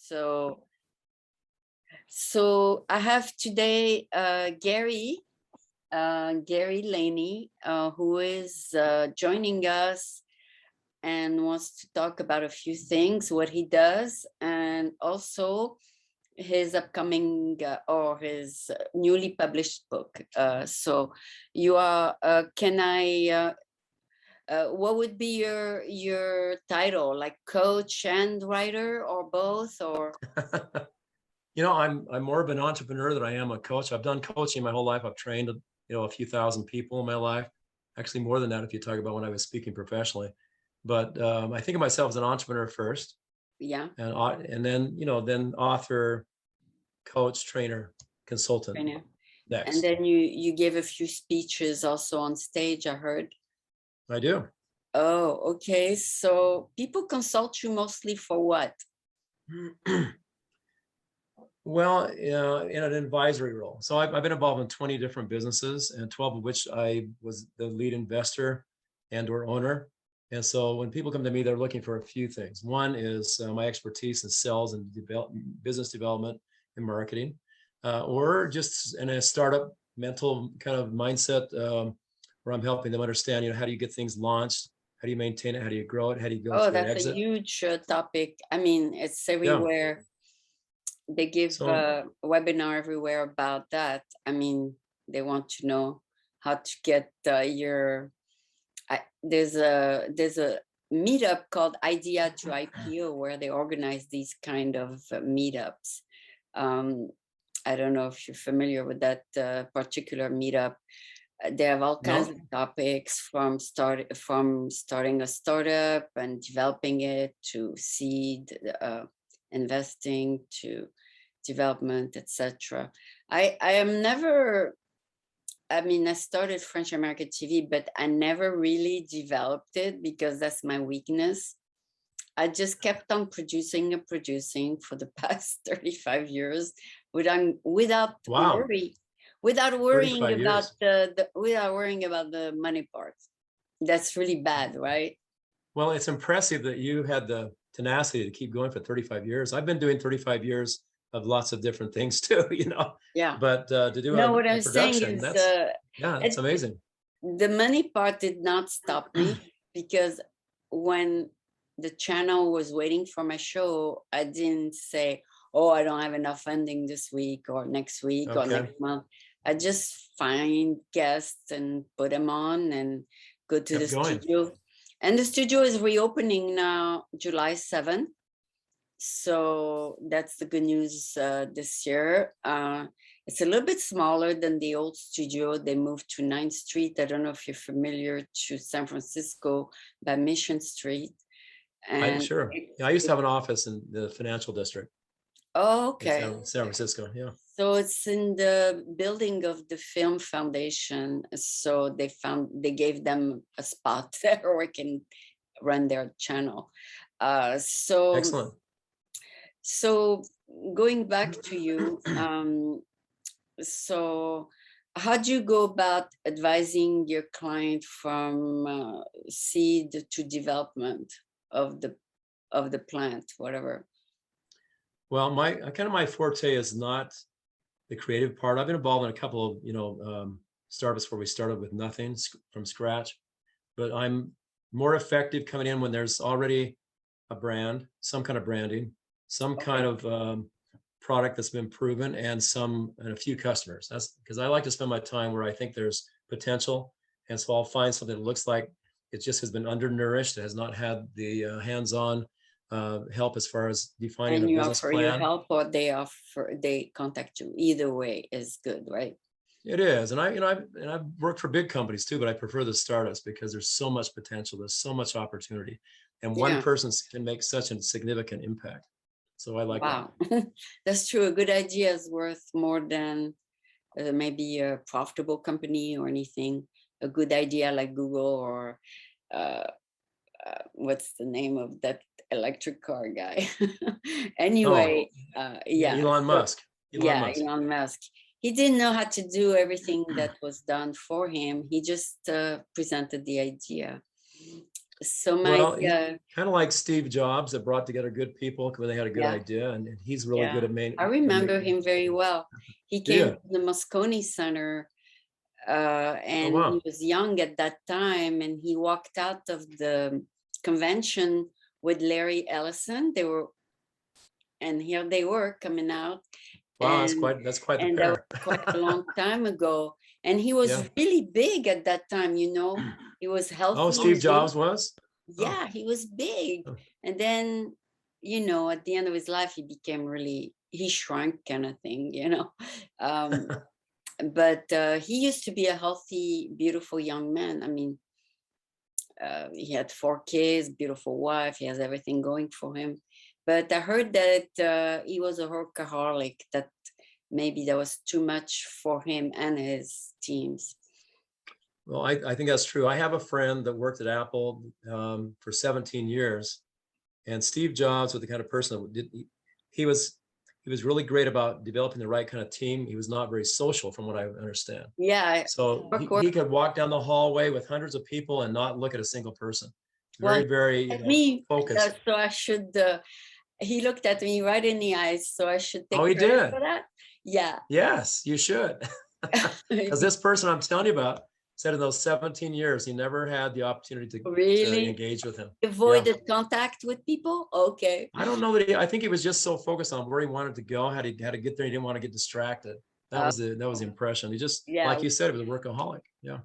So I have today Gary Laney, who is joining us and wants to talk about a few things, what he does, and also his upcoming or his newly published book. So you are, what would be your title, like coach and writer, or both, or? I'm more of an entrepreneur than I am a coach. I've done coaching my whole life. I've trained, a few thousand people in my life. Actually, more than that if you talk about when I was speaking professionally. But I think of myself as an entrepreneur first. Yeah. And then, then author, coach, trainer, consultant. Trainer. Next. And then you gave a few speeches also on stage, I heard. I do. Oh, okay. So people consult you mostly for what? Well, in an advisory role. So I've been involved in 20 different businesses, and 12 of which I was the lead investor and or owner. And so when people come to me, they're looking for a few things. One is my expertise in sales and business development and marketing, or just in a startup mental kind of mindset where I'm helping them understand, how do you get things launched? How do you maintain it? How do you grow it? How do you go through an exit? That's a huge topic. I mean, it's everywhere. Yeah. They give a webinar everywhere about that. I mean, they want to know how to get there's a meetup called Idea to IPO where they organize these kind of meetups. I don't know if you're familiar with that particular meetup. They have all kinds of topics from starting a startup and developing it to seed investing to development, etc. I started French American TV, but I never really developed it because that's my weakness. I just kept on producing for the past 35 years without worrying about the money part. That's really bad, right? Well, it's impressive that you had the tenacity to keep going for 35 years. I've been doing 35 years of lots of different things too, Yeah. But to do what I'm saying is, it's amazing. The money part did not stop me because when the channel was waiting for my show, I didn't say, "Oh, I don't have enough funding this week or next week or next month." I just find guests and put them on and go to the studio. And the studio is reopening now, July 7th. So that's the good news this year. It's a little bit smaller than the old studio. They moved to 9th Street. I don't know if you're familiar to San Francisco by Mission Street. And sure. I used to have an office in the financial district. Oh, okay. San Francisco, yeah. So it's in the building of the Film Foundation. So they gave them a spot there where we can run their channel. Excellent. So going back to you, so how do you go about advising your client from seed to development of the plant, whatever? Well, my forte is not the creative part. I've been involved in a couple of startups where we started with nothing from scratch, but I'm more effective coming in when there's already a brand, some kind of branding, some kind of product that's been proven, and a few customers. That's because I like to spend my time where I think there's potential, and so I'll find something that looks like it just has been undernourished. It has not had the hands-on help as far as defining a business plan. And you offer your help, or they contact you. Either way is good, right? It is, and I've worked for big companies too, but I prefer the startups because there's so much potential, there's so much opportunity, and one person can make such a significant impact. So I like that. Wow, that's true. A good idea is worth more than maybe a profitable company or anything. A good idea like Google or what's the name of that electric car guy? Anyway, Elon Musk. Elon Musk. He didn't know how to do everything that was done for him. He just presented the idea. So my Well, he kind of like Steve Jobs that brought together good people when they had a good yeah, idea, and he's really good yeah, at I remember making him very companies. well. He Do came you? to the Moscone Center, Oh, and he wow. was young at that time, and he walked out of the convention with Larry Ellison. They were, and here they were coming out, Wow, and that's quite the that was pair. quite a long time ago. And he Yeah. was really big at that time, you know. He was Oh, healthy Steve and big. Jobs was? Oh, Yeah, he was big. oh. And then, you know, at the end of his life, he became really, he shrunk kind of thing, you know. Um, but he used to be a healthy, beautiful young man. I mean, he had 4 kids, beautiful wife. He has everything going for him. But I heard that he was a workaholic, that maybe that was too much for him and his teams. Well, I think that's true. I have a friend that worked at Apple for 17 years, and Steve Jobs was the kind of person that he was he was really great about developing the right kind of team. He was not very social, from what I understand. Yeah, So work, he work. could walk down the hallway with hundreds of people and not look at a single person. Well, Very, very, at me, focused. so I should, he looked at me right in the eyes, so I should Oh, take he credit did. for that. Yeah. Yes, you should. Because this person I'm telling you about said in those 17 years, he never had the opportunity to Really? engage with him. Yeah. Avoided contact with people? Okay. I don't know that I think he was just so focused on where he wanted to go, how to get there. He didn't want to get distracted. Uh, That was the impression. He just, yeah, like you said, he was a workaholic. Yeah.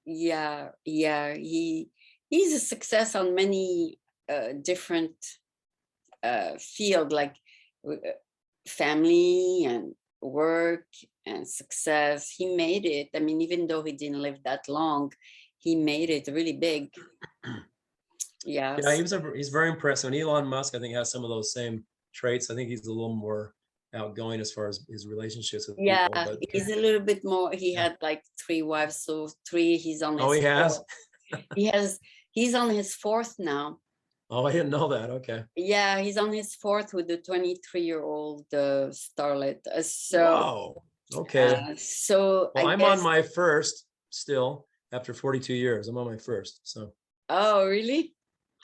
yeah, yeah. He's a success on many different field, like uh, family and work and success. He made it. I mean, even though he didn't live that long, he made it really big. Yeah, Yes. he's very impressive. And Elon Musk, I think, has some of those same traits. I think he's a little more outgoing as far as his relationships with Yeah, people. But he's a little bit more. He yeah. had like 3 wives, so 3. He's on Oh, his he has? fourth. He has. He's on his fourth now. Oh, I didn't know that. Okay. Yeah, he's on his fourth with the 23-year-old starlet. Whoa. Okay. So Well, I I'm on guess. my first still after 42 years. I'm on my first. So, Oh, really?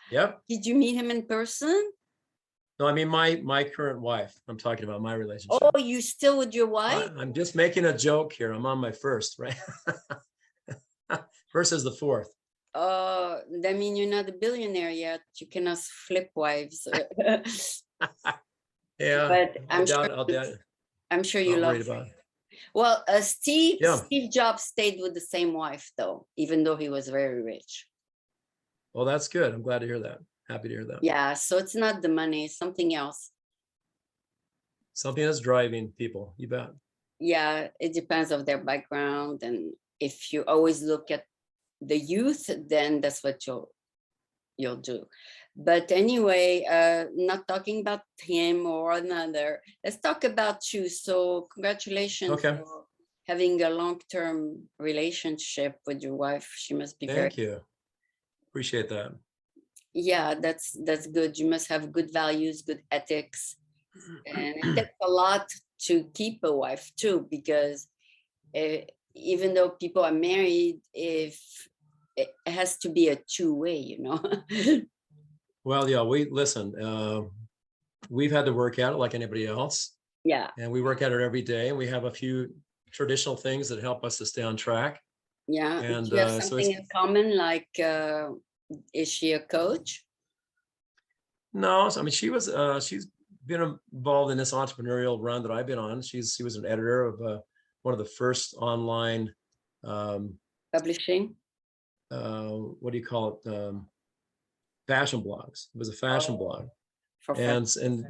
yep. Did you meet him in person? No, I mean my current wife. I'm talking about my relationship. Oh, you still with your wife? I'm just making a joke here. I'm on my first, right? First is the fourth. That mean you're not a billionaire yet. You cannot flip wives. Yeah, But I'll doubt it. I'm sure you Not love. worried about it. Well, Yeah. Steve Jobs stayed with the same wife though, even though he was very rich. Well, that's good. I'm glad to hear that. Happy to hear that. Yeah, so it's not the money, it's something else. Something that's driving people. You bet. Yeah, it depends of their background, and if you always look at the youth, then that's what you'll do. But anyway, not talking about him or another. Let's talk about you. So congratulations Okay. for having a long-term relationship with your wife. She must be very. Thank you. Appreciate that. Yeah, that's good. You must have good values, good ethics, and it takes a lot to keep a wife too, because uh, even though people are married, if it has to be a two-way, you know. Well, yeah, we listen. We've had to work at it like anybody else, Yeah, and we work at it every day. And we have a few traditional things that help us to stay on track. yeah. Do And you have so something it's in common? Like, is she a coach? no. I mean, she's been involved in this entrepreneurial run that I've been on. She was an editor of one of the first online, um, Publishing? what do you call it? Fashion blogs. It was a fashion Oh, blog. for fun.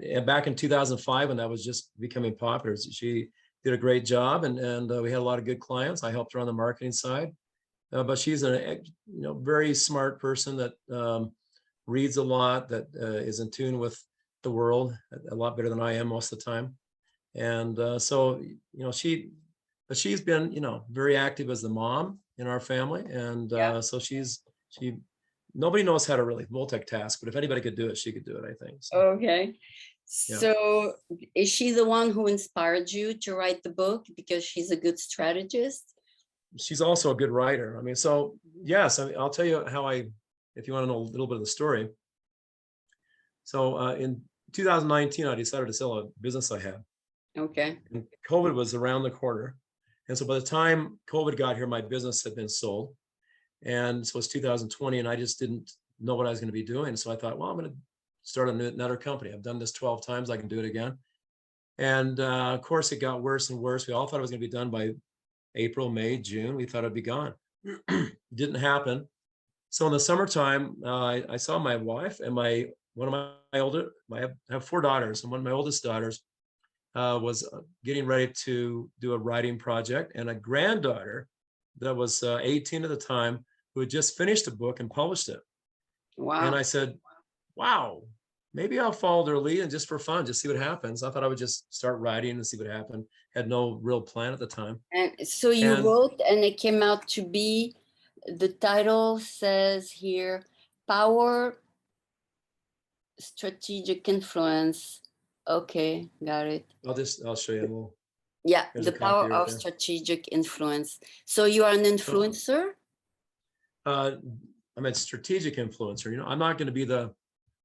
And back in 2005, when that was just becoming popular, she did a great job, and we had a lot of good clients. I helped her on the marketing side, but she's a very smart person that reads a lot, that is in tune with the world a lot better than I am most of the time. And so she's been very active as the mom in our family, and Yeah. so she nobody knows how to really multitask, but if anybody could do it, she could do it, I think. So, Okay. yeah. So is she the one who inspired you to write the book because she's a good strategist? She's also a good writer. I mean, so yes, I'll tell you how I if you want to know a little bit of the story. So in 2019, I decided to sell a business I had. Okay. And COVID was around the corner. And so by the time COVID got here, my business had been sold. And so it's 2020, and I just didn't know what I was going to be doing. So I thought, well, I'm going to start another company. I've done this 12 times. I can do it again. And of course, it got worse and worse. We all thought it was going to be done by April, May, June. We thought it'd be gone. Didn't happen. So in the summertime, I saw my wife and I have 4 daughters, and one of my oldest daughters was getting ready to do a writing project, and a granddaughter that was 18 at the time who had just finished a book and published it. And Wow. I said, wow, maybe I'll follow their lead and just for fun, just see what happens. I thought I would just start writing and see what happened. Had no real plan at the time. And so you And wrote, and it came out to be, the title says here, Power, Strategic Influence. Okay, got it. I'll show you a little. Yeah, There's the a copy power right of there. strategic influence. So you are an So, influencer? I'm a strategic influencer. You know, I'm not going to be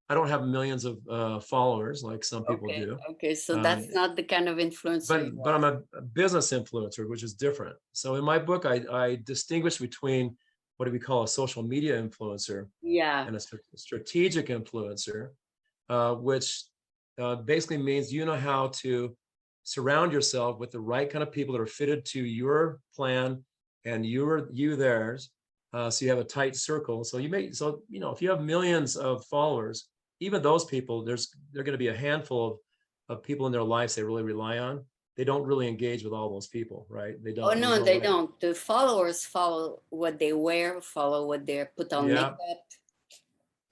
I don't have millions of followers like some people Okay, do. okay. So Um, that's not the kind of influencer you but are. I'm a business influencer, which is different. So in my book, I distinguish between what do we call a social media influencer Yeah. and a strategic influencer, which basically means you know how to surround yourself with the right kind of people that are fitted to your plan and you theirs. So you have a tight circle. So you know, if you have millions of followers, even those people, they're going to be a handful of people in their lives they really rely on. They don't really engage with all those people, right? They Oh don't. There's no, no they way. don't. The followers follow what they wear, follow what they put on Yeah. makeup.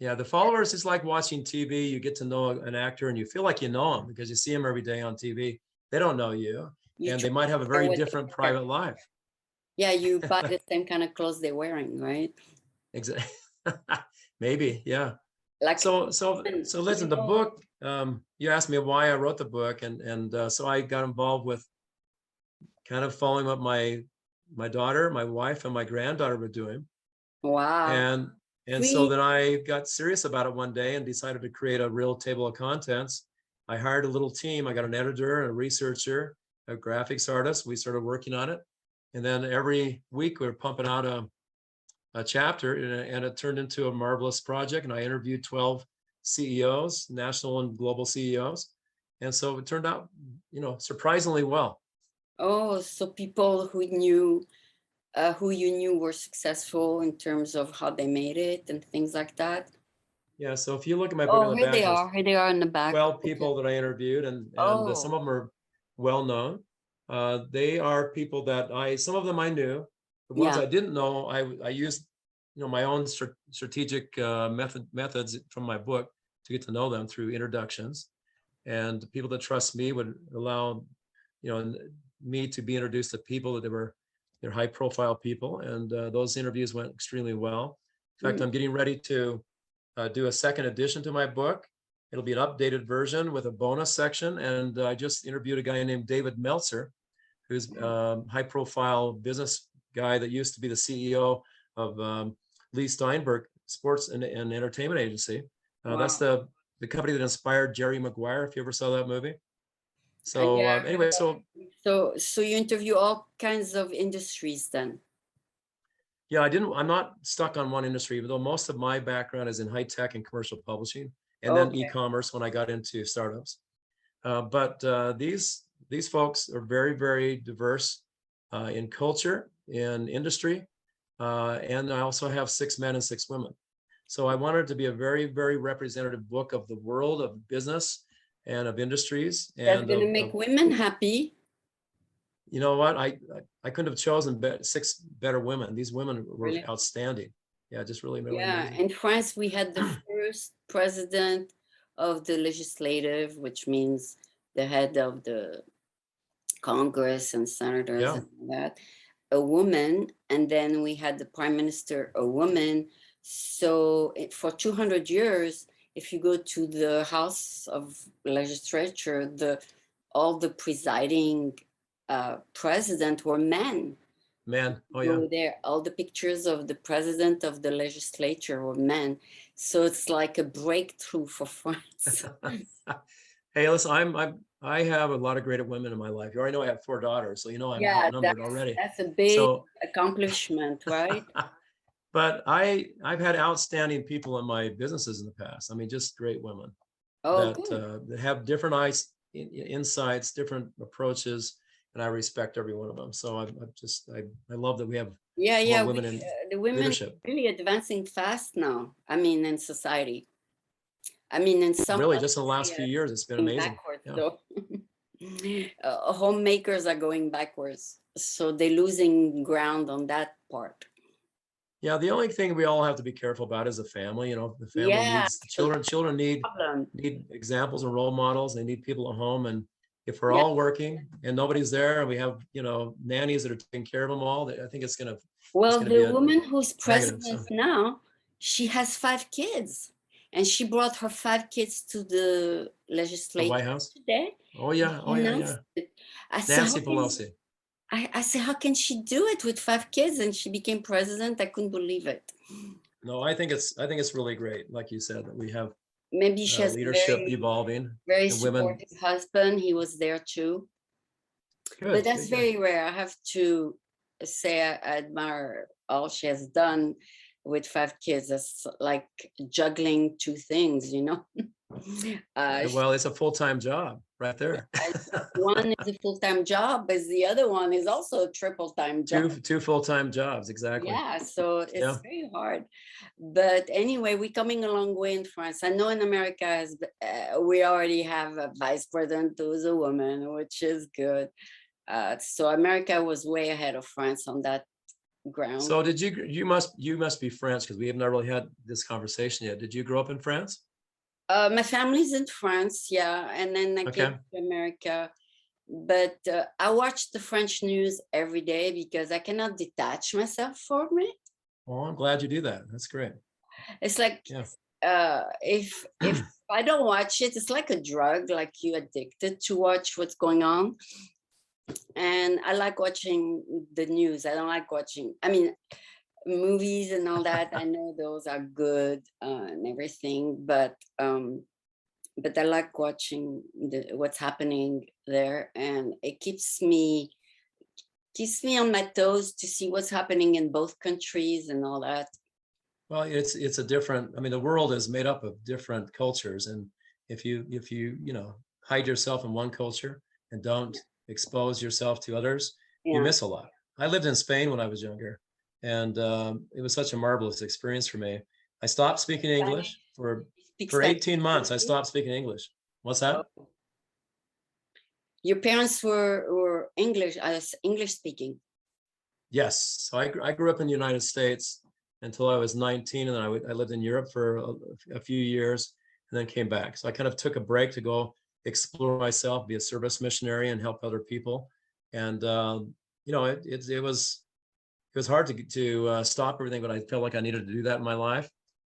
Yeah, the followers is like watching TV. You get to know an actor and you feel like you know them because you see them every day on TV. They don't know you, You and they try might have a to wear very what different they wear. private life. Yeah, you buy the same kind of clothes they're wearing, right? Exactly. Maybe, yeah. Like, So listen, the book, you asked me why I wrote the book, and so I got involved with kind of following what my daughter, my wife, and my granddaughter were doing. wow. And so Three. then I got serious about it one day and decided to create a real table of contents. I hired a little team. I got an editor, a researcher, a graphics artist. We started working on it. And then every week we were pumping out a chapter, and it turned into a marvelous project. And I interviewed 12 CEOs, national and global CEOs. And so it turned out, you know, surprisingly well. Oh, so people who you knew were successful in terms of how they made it and things like that. Yeah. So if you look at my book on Oh, the here they back, there's are. Here they are in the back. 12 Okay. people that I interviewed, and some Oh, of them are well known. They are people that some of them I knew. The ones yeah. I didn't know, I used, you know, my own strategic methods from my book to get to know them through introductions. And people that trust me would allow, you know, me to be introduced to people that they're high profile people, and those interviews went extremely well. In fact, Mm. I'm getting ready to do a second edition to my book. It'll be an updated version with a bonus section. And I just interviewed a guy named David Meltzer, who's a high profile business guy that used to be the CEO of Lee Steinberg Sports and Entertainment Agency. That's Wow. the company that inspired Jerry Maguire, if you ever saw that movie. So Yeah. anyway, so So you interview all kinds of industries then. yeah, I'm not stuck on one industry, even though most of my background is in high tech and commercial publishing, and then Okay. e-commerce when I got into startups. But these folks are very, very diverse in culture, in industry, and I also have 6 men and 6 women. So I wanted it to be a very, very representative book of the world of business and of industries That's and gonna of make women happy. you know what, I couldn't have chosen 6 better women. These women were Really? outstanding. Yeah, just really, really Yeah. amazing. In France, we had the first president of the legislative, which means the head of the Congress and senators Yeah. and all that, a woman, and then we had the prime minister, a woman. So for 200 years, if you go to the House of Legislature, all the presiding president were men. Men. Oh yeah. Go there. All the pictures of the president of the legislature were men. So it's like a breakthrough for France. Hey, listen, I have a lot of great women in my life. You already know I have 4 daughters, so you know I'm Yeah, outnumbered already. that's a big So, accomplishment, right? but I've had outstanding people in my businesses in the past. I mean, just great women Oh, that good. that have different insights, different approaches, and I respect every one of them. So I love that we have Yeah, more yeah. women in The women leadership. really advancing fast now. I mean, in society. I mean, in some Really, just in the last few areas, years, it's been going amazing. backwards. Yeah. So homemakers are going backwards. So they're losing ground on that part. Yeah, the only thing we all have to be careful about is the family. You know, the family Yeah, needs the children. Children problem. need examples and role models. They need people at home. And if we're Yeah. all working and nobody's there, and we have nannies that are taking care of them all, I think it's Well, gonna be the a woman who's negative. president So now, she has 5 kids, and she brought her 5 kids to the the White legislature House. today. Oh And yeah, she oh yeah, yeah. announced it. I said, Nancy Pelosi. I said, how can she do it with 5 kids? And she became president. I couldn't believe it. No, I think it's really great, like you said, that we have Maybe she has a leadership evolving very and women. supportive husband. He was there too. But Good, that's good, good. very rare. I have to say I admire all she has done with 5 kids. It's like juggling 2 things. Well, it's a full-time job right there. One is a full-time job, but the other one is also a triple-time job. Two full-time jobs, exactly. Yeah, so it's Yeah. very hard. But anyway, we're coming a long way in France. I know in America, we already have a vice president who's a woman, which is good. So America was way ahead of France on that ground. So you must be French, because we have not really had this conversation yet. Did you grow up in France? My family's in France, yeah, and then I came to America. But I watch the French news every day because I cannot detach myself from it. Well, I'm glad you do that. That's great. It's like if I don't watch it, it's like a drug, like you addicted to watch what's going on. And I like watching the news. I don't like watching, movies and all that. I know those are good and everything, but I like watching what's happening there, and it keeps me on my toes to see what's happening in both countries and all that. Well, it's a different. I mean, the world is made up of different cultures, and if you hide yourself in one culture and don't expose yourself to others, you miss a lot. I lived in Spain when I was younger, and it was such a marvelous experience for me. I stopped speaking English for 18 months. I stopped speaking English. What's that? Your parents were English speaking. Yes. So I grew up in the United States until I was 19, and then I lived in Europe for a few years, and then came back. So I kind of took a break to go explore myself, be a service missionary, and help other people. And it was hard to stop everything, but I felt like I needed to do that in my life.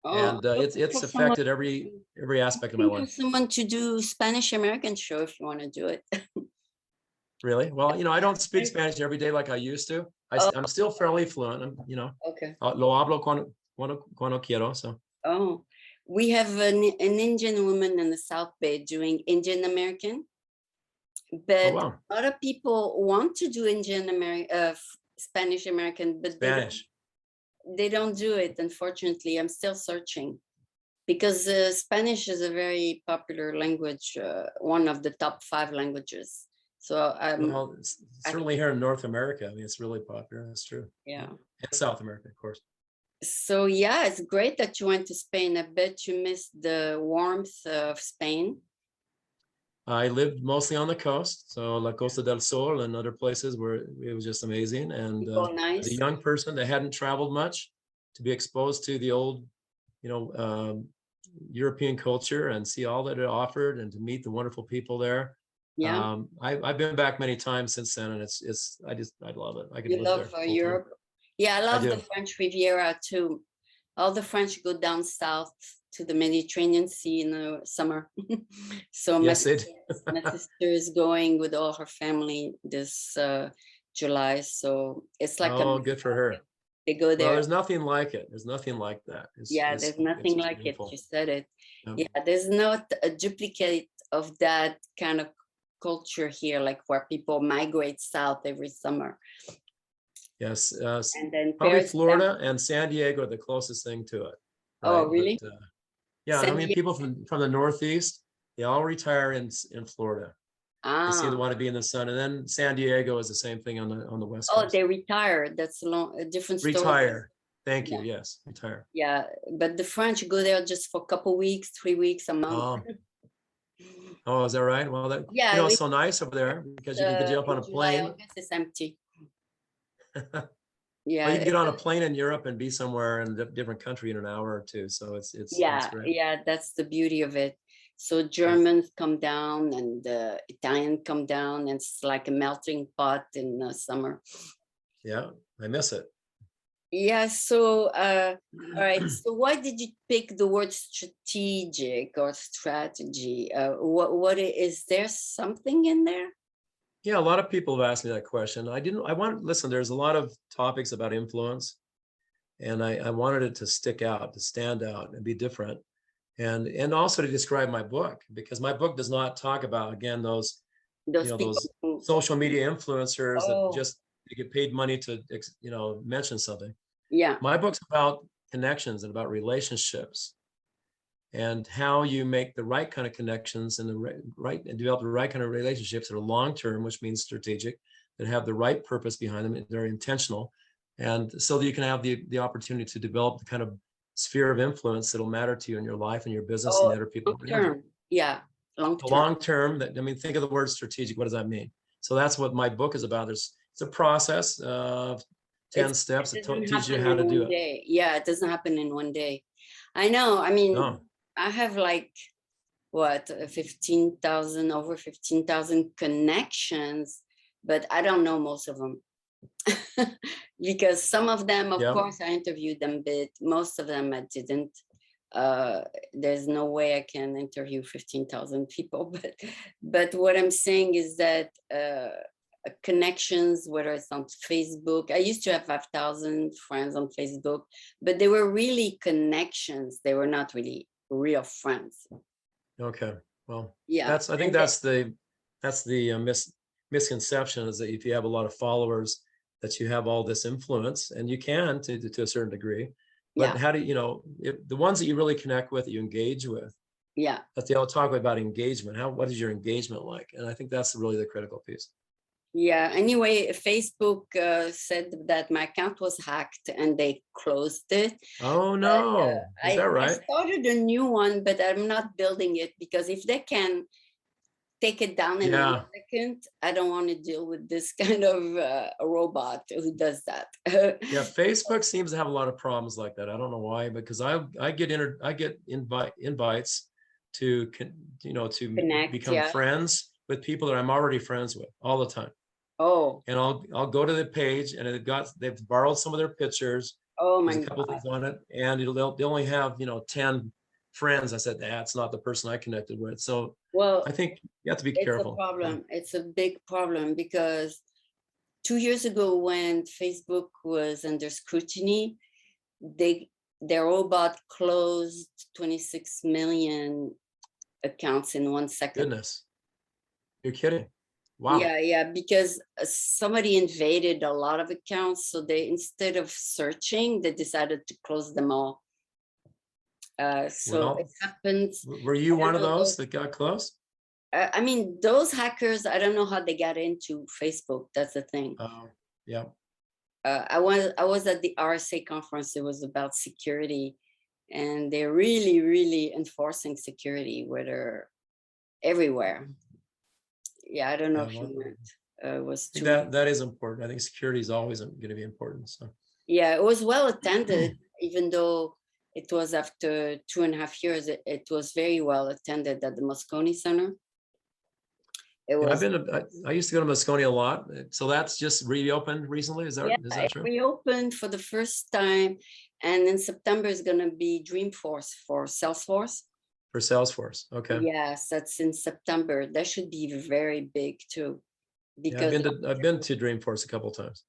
And it's affected every aspect of my life. Someone to do Spanish American show if you want to do it. Really? Well, I don't speak Spanish every day like I used to. I'm still fairly fluent. Okay. Lo hablo cuando quiero. So. Oh, we have an Indian woman in the South Bay doing Indian American, but a lot of people want to do Spanish American, but they don't do it. Unfortunately, I'm still searching, because Spanish is a very popular language, one of the top 5 languages. So certainly here in North America, I mean, it's really popular. That's true. Yeah. And South America, of course. So yeah, it's great that you went to Spain. I bet you missed the warmth of Spain. I lived mostly on the coast, so La Costa del Sol and other places where it was just amazing. And nice. as a young person that hadn't traveled much, to be exposed to the old, European culture and see all that it offered, and to meet the wonderful people there. Yeah. I've been back many times since then, and I love it. I could live there. Europe. Yeah, I love the French Riviera too. All the French go down south to the Mediterranean Sea in the summer. So my sister is going with all her family this July. So it's like a Oh, good for her. they go Well, there. there's nothing like it. There's nothing like that. Yeah, there's nothing It's like it. beautiful. You said it. Yep. Yeah, there's not a duplicate of that kind of culture here, like where people migrate south every summer. Yes, And then probably Paris. Florida and San Diego are the closest thing to it, Oh, right? really? But yeah, I San mean, Diego. people from the Northeast, they all retire in Florida. They seem to Ah, want to be in the sun, and then San Diego is the same thing on the West oh, Coast. they retired. That's a different story. Retire. Thank you. Yeah, Yes, retire. yeah. But the French go there just for a couple weeks, 3 weeks, a month. Oh, oh, is that right? Well, that Yeah, it's so nice over there because you can jump on in a July, plane. August, it's empty. Well, Yeah, you can get on a plane in Europe and be somewhere in a different country in an hour or two. So it's yeah, great. yeah. That's the beauty of it. So Yeah. Germans come down and Italians come down, and it's like a melting pot in the summer. Yeah, I miss it. Yeah. So, all right. So, why did you pick the word strategic or strategy? Is there something in there? Yeah, a lot of people have asked me that question. Listen, there's a lot of topics about influence, and I wanted it to stick out, to stand out and be different. And also to describe my book, because my book does not talk about, again, those, Those people those who, social media influencers that oh, just get paid money to, mention something. yeah. My book's about connections and about relationships and how you make the right kind of connections and and develop the right kind of relationships that are long-term, which means strategic, that have the right purpose behind them, and they're intentional. And so that you can have the opportunity to develop the kind of sphere of influence that'll matter to you in your life and your business and Oh, the other people long around you. term. Yeah, long The term. long term, that, I mean, think of the word strategic. What does that mean? So that's what my book is about. It's a process of 10 steps It that doesn't teach you happen how to in do one it. day. Yeah, it doesn't happen in one day. I know. I mean, No. I have like what 15,000 over 15,000 connections, but I don't know most of them. Because some of them, of Yeah. course, I interviewed them, but most of them I didn't. There's no way I can interview 15,000 people. But what I'm saying is that connections, whether it's on Facebook, I used to have 5,000 friends on Facebook, but they were really connections. They were not really real friends. Okay. Well, Yeah. I think that's the misconception, is that if you have a lot of followers, that you have all this influence, and you can to a certain degree. But Yeah. how do the ones that you really connect with, that you engage with, Yeah. that they all talk about engagement. What is your engagement like? And I think that's really the critical piece. Yeah. Anyway, Facebook said that my account was hacked and they closed it. Oh But no, is that I right? started a new one, but I'm not building it because if they can take it down in one Yeah. second, I don't want to deal with this kind of a robot who does that. Yeah, Facebook seems to have a lot of problems like that. I don't know why, because I get invites to Connect, become yeah. friends with people that I'm already friends with all the time. Oh, And I'll go to the page, and they've borrowed some of their pictures. oh There's my a couple of God. things on it, and they only have 10 friends. I said, that's not the person I connected with. So Well, I think you have to be it's a careful. problem. It's a big problem because 2 years ago, when Facebook was under scrutiny, their robot closed 26 million accounts in 1 second. Goodness, you're kidding. Wow. Yeah, yeah, because somebody invaded a lot of accounts, so they, instead of searching, they decided to close them all. So it Well, happens. were you I don't one of know those those. that got close? I mean, those hackers. I don't know how they got into Facebook. That's the thing. Yeah. I was at the RSA conference. It was about security, and they're really, really enforcing security, where they're everywhere. Yeah, I don't know Yeah, if you well, went. It was I think too. that is important. I think security is always going to be important. So Yeah, it was well attended, even though it was after 2.5 years. It was very well attended at the Moscone Center. It yeah, was, I used to go to Moscone a lot. So that's just reopened recently. Is yeah, that it true? reopened for the first time, and in September is going to be Dreamforce for Salesforce. For Salesforce. Okay. Yes, that's in September. That should be very big too. Yeah, because I've been to Dreamforce a couple of times.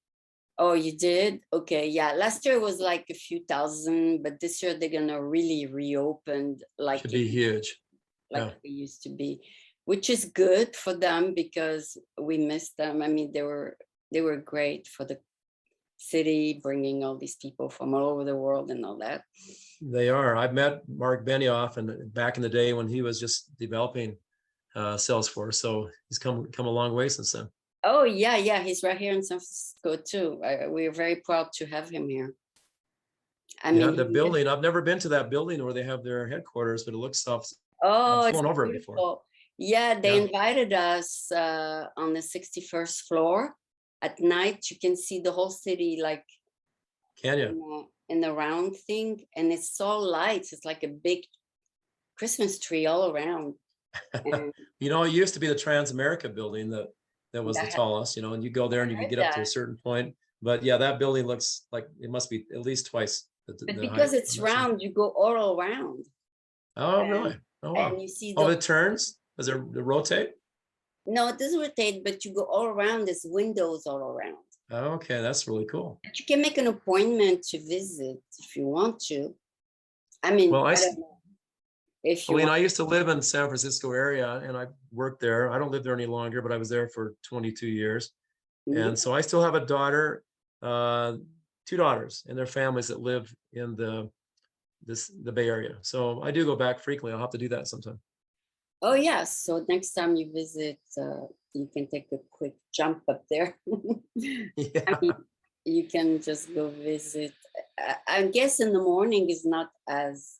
oh, you did? Okay, yeah. Last year was like a few thousand, but this year they're gonna really reopen Should be huge. like Yeah. they used to be, which is good for them because we missed them. I mean, they were great for the city, bringing all these people from all over the world and all that. They are. I've met Mark Benioff and back in the day when he was just developing Salesforce. So he's come a long way since then. Oh yeah, yeah, he's right here in San Francisco too. We're very proud to have him here. I Yeah, mean, the building. I've never been to that building where they have their headquarters, but it looks soft. oh, I've it's flown over it before. beautiful. Yeah, they Yeah. invited us on the 61st floor. At night, you can see the whole city like Can you? in the round thing, and it's all lights. It's like a big Christmas tree all around. And You know, it used to be the Transamerica building that was the that, tallest, you know, and you go there and you I could heard get up to a that. certain point. But yeah, that building looks like it must be at least twice But the height. because it's I'm not sure. round, you go all around. Oh, really? Oh, wow. And you see Oh, the it turns? Does it rotate? no, it doesn't rotate, but you go all around. There's windows all around. Okay, that's really cool. But you can make an appointment to visit if you want to. I mean, Well, I don't know if you Aline, want. I used to live in San Francisco area and I worked there. I don't live there any longer, but I was there for 22 years. And so I still have a daughter, two daughters and their families that live in the Bay Area. So I do go back frequently. I'll have to do that sometime. Oh yeah, so next time you visit, you can take a quick jump up there. Yeah. I mean, you can just go visit. I guess in the morning is not as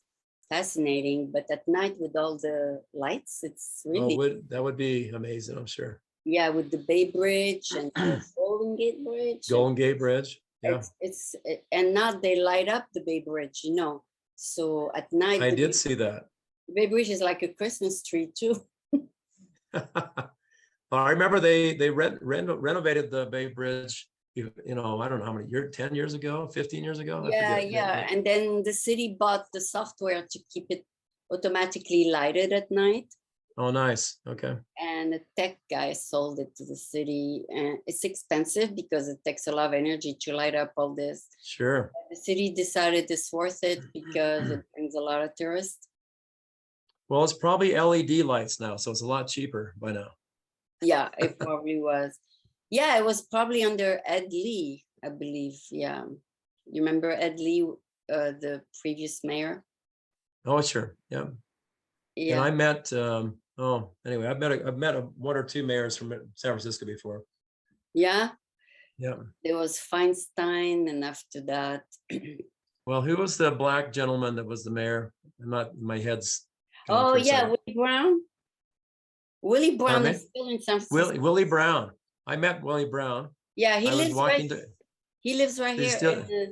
fascinating, but at night with all the lights, it's really That would be amazing, I'm sure. yeah, with the Bay Bridge and the Golden Gate Bridge. Golden Gate Bridge. Yeah. And now they light up the Bay Bridge, you know. So at night, I did see that. the Bay Bridge is like a Christmas tree too. I remember they renovated the Bay Bridge, you know, I don't know how many years, 10 years ago, 15 years ago. Yeah, I forget. yeah. And then the city bought the software to keep it automatically lighted at night. Oh, nice. Okay. And a tech guy sold it to the city. And it's expensive because it takes a lot of energy to light up all this. Sure. The city decided it's worth it because it brings a lot of tourists. Well, it's probably LED lights now, so it's a lot cheaper by now. Yeah, it probably was. Yeah, it was probably under Ed Lee, I believe. Yeah. You remember Ed Lee, the previous mayor? Oh, sure. Yeah. Yeah. And I met, anyway, I've met one or two mayors from San Francisco before. Yeah. Yeah. There was Feinstein, and after that. Well, who was the black gentleman that was the mayor? My head's. Oh yeah, Willie Brown. Willie Brown is still in San Francisco. Willie Brown. I met Willie Brown. Yeah, he lives right here.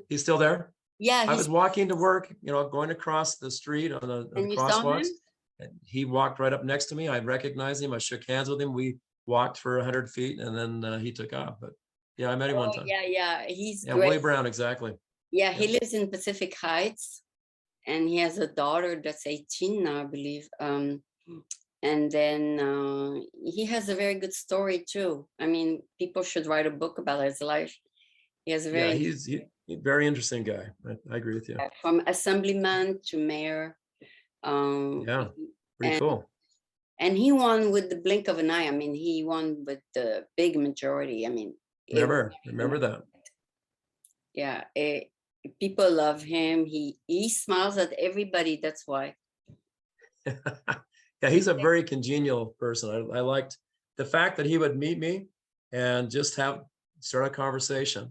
He's still there? Yeah. I was walking to work, you know, going across the street on the crosswalks. And he walked right up next to me. I recognized him. I shook hands with him. We walked for 100 feet and then he took off. But yeah, I met him one time. Yeah. He's great. Willie Brown, exactly. Yeah, he lives in Pacific Heights and he has a daughter that's 18 now, I believe. And then he has a very good story too. I mean, people should write a book about his life. He has a very he's a very interesting guy. I agree with you. From assemblyman to mayor. Yeah, pretty cool. And he won with the blink of an eye. I mean, he won with the big majority. I mean, remember that. Yeah, people love him. He smiles at everybody. That's why. Yeah, he's a very congenial person. I liked the fact that he would meet me and just start a conversation.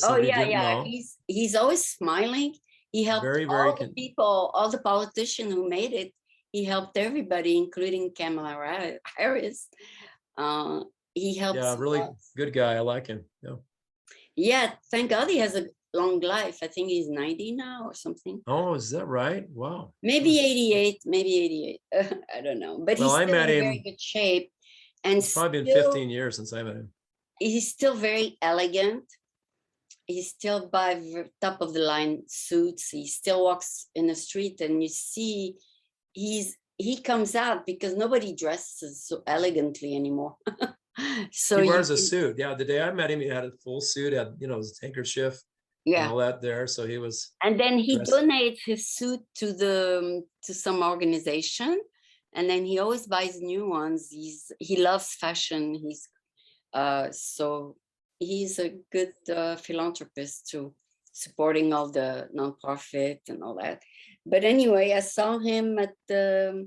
Oh yeah. He's always smiling. He helped all the people, all the politicians who made it. He helped everybody, including Kamala Harris. He helps. Yeah, really good guy. I like him. Yeah. Yeah, thank God he has a long life. I think he's 90 now or something. Oh, is that right? Wow. Maybe 88, I don't know. But he's still in very good shape. And it's probably been 15 years since I met him. He's still very elegant. He's still by top of the line suits. He still walks in the street and you see he comes out because nobody dresses so elegantly anymore. So He you wears a can, suit. Yeah, the day I met him, he had a full suit, had, his handkerchief and yeah. all that there. So he was And then he dressed. donates his suit to some organization, and then he always buys new ones. He loves fashion. So he's a good philanthropist too, supporting all the nonprofit and all that. But anyway, I saw him at the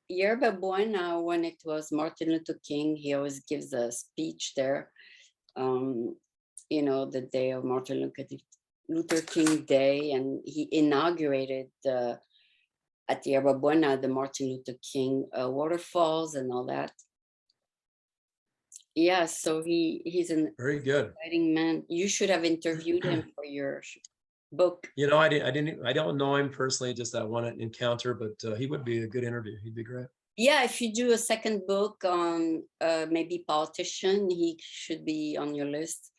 Yerba Buena when it was Martin Luther King. He always gives a speech there. Um, the day of Martin Luther King Day, and he inaugurated at Yerba Buena the Martin Luther King waterfalls and all that. Yeah, so he's an Very good. exciting man. You should have interviewed him for your book. I don't know him personally, just that one encounter, but he would be a good interview. He'd be great. Yeah, if you do a second book on maybe politician, he should be on your list.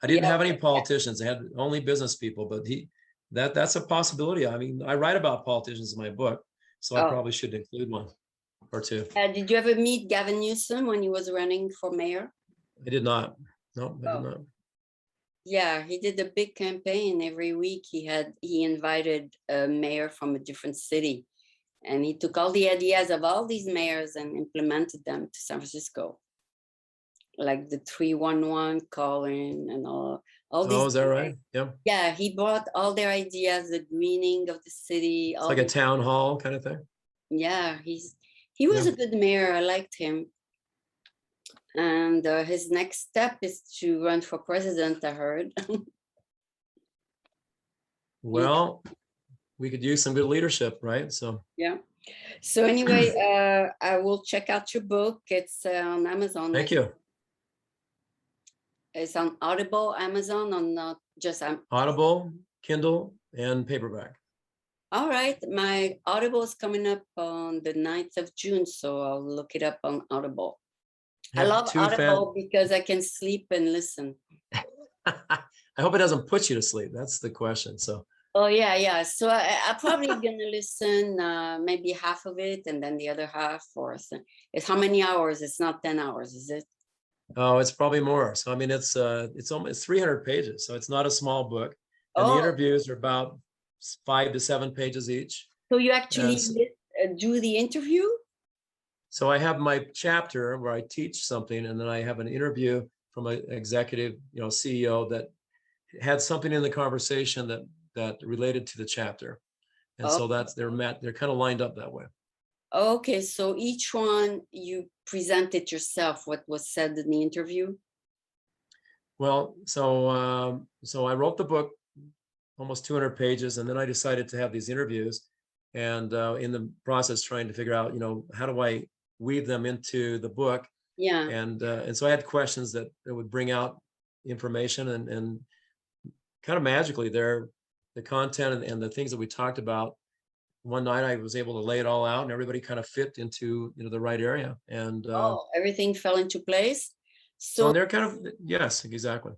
I didn't Yeah, have any politicians. I had only business people, but that's a possibility. I mean, I write about politicians in my book, so I oh, probably should include one or two. did you ever meet Gavin Newsom when he was running for mayor? I did not. No, I did not. Yeah, he did a big campaign every week. He invited a mayor from a different city, and he took all the ideas of all these mayors and implemented them to San Francisco, like the 311 calling and all these. Oh, is that right? Yeah. Yeah, he brought all their ideas, the greening of the city, It's all like a the. town hall kind of thing. Yeah, he was Yeah. a good mayor. I liked him. And his next step is to run for president, I heard. Yeah, Well, we could use some good leadership, right? So yeah. So anyway, I will check out your book. It's on Amazon. thank you. It's on Audible, Amazon, or not just Audible, Kindle, and paperback. All right. My Audible is coming up on the 9th of June, so I'll look it up on Audible. I love Audible because I can sleep and listen. I hope it doesn't put you to sleep. That's the question. So. Oh yeah. So I'm probably gonna listen maybe half of it, and then the other half. It's how many hours? It's not 10 hours, is it? Oh, it's probably more. So I mean, it's almost 300 pages, so it's not a small book. And the Oh, interviews are about 5 to 7 pages each. so you actually And do the interview? so I have my chapter where I teach something, and then I have an interview from an executive, CEO that had something in the conversation that related to the chapter. And so they're kind of lined up that way. Okay, so each one you presented yourself what was said in the interview? Well, so I wrote the book, almost 200 pages, and then I decided to have these interviews, and in the process trying to figure out, how do I weave them into the book? Yeah. And so I had questions that would bring out information, and kind of magically the content and the things that we talked about. One night I was able to lay it all out, and everybody kind of fit into the right area, and everything fell into place. so they're kind of, yes, exactly.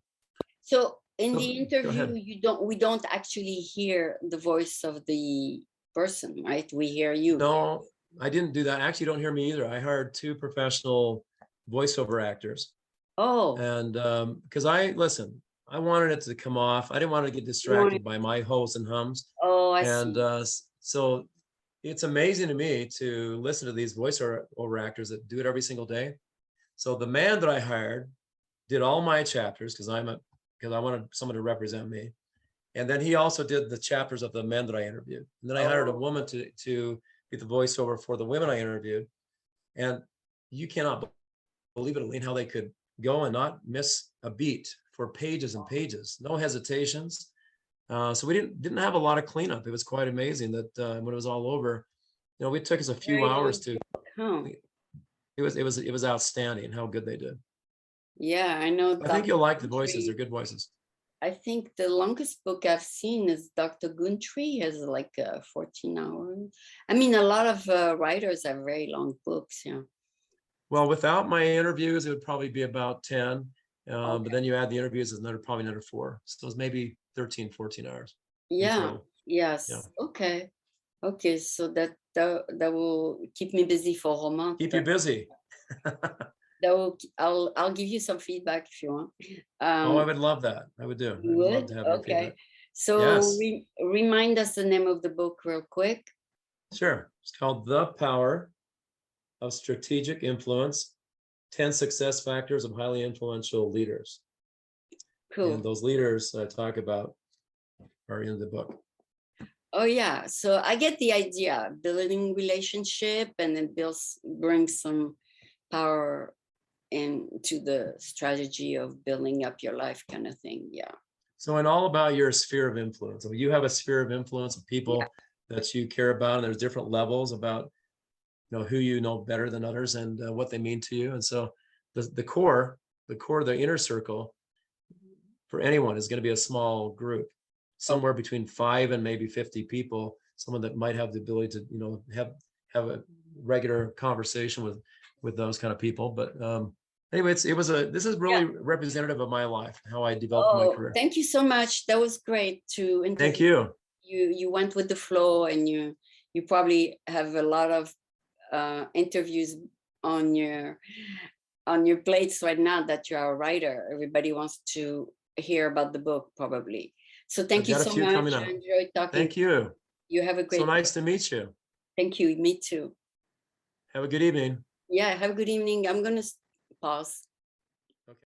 So in the Go interview, ahead. we don't actually hear the voice of the person, right? We hear you. No, I didn't do that. Actually, you don't hear me either. I hired 2 professional voiceover actors. Oh, And because I wanted it to come off. I didn't want to get distracted by my hoes and hums. oh, I And see. so it's amazing to me to listen to these voiceover actors that do it every single day. So the man that I hired did all my chapters because I wanted someone to represent me. And then he also did the chapters of the men that I interviewed. And then I hired a woman to be the voiceover for the women I interviewed. And you cannot believe it, Aline, how they could go and not miss a beat for pages and pages, no hesitations. So we didn't have a lot of cleanup. It was quite amazing that when it was all over, it took us a few hours to. It was outstanding how good they did. Yeah, I know. I think you'll like the voices. They're good voices. I think the longest book I've seen is Dr. Guntry, has like 14 hours. I mean, a lot of writers have very long books, yeah. Well, without my interviews, it would probably be about 10. But then you add the interviews, it's probably another 4. So it's maybe 13, 14 hours. Yeah. Yes. Yeah. Okay. Okay. So that will keep me busy for a month. Keep you busy. that will, I'll give you some feedback if you want. Oh, I Um, would love that. I would do. I you would love would? to have your Okay. feedback. So Yes, remind us the name of the book real quick. sure. It's called The Power of Strategic Influence, 10 Success Factors of Highly Influential Leaders. And Cool. those leaders that I talk about are in the book. Oh yeah. So I get the idea, building relationship and then brings some power into the strategy of building up your life kind of thing. Yeah. So, and all about your sphere of influence. I mean, you have a sphere of influence of Yeah. people that you care about, and there's different levels about who you know better than others and what they mean to you. And so, the core, the inner circle for anyone is going to be a small group, Oh, somewhere between 5 and maybe 50 people. Someone that might have the ability to have a regular conversation with those kind of people. But anyway, this is yeah. really representative of my life, how I developed my Oh, career. thank you so much. That was great to Thank interview. you. You went with the flow, and you probably have a lot of interviews on your plates right now that you are a writer. Everybody wants to hear about the book, probably. So I've thank you got a so few much. coming I up. enjoyed talking. Thank you. You have a So great day. nice to meet you. Thank you. Me too. Have a good evening. Yeah, have a good evening. I'm gonna pause. Okay.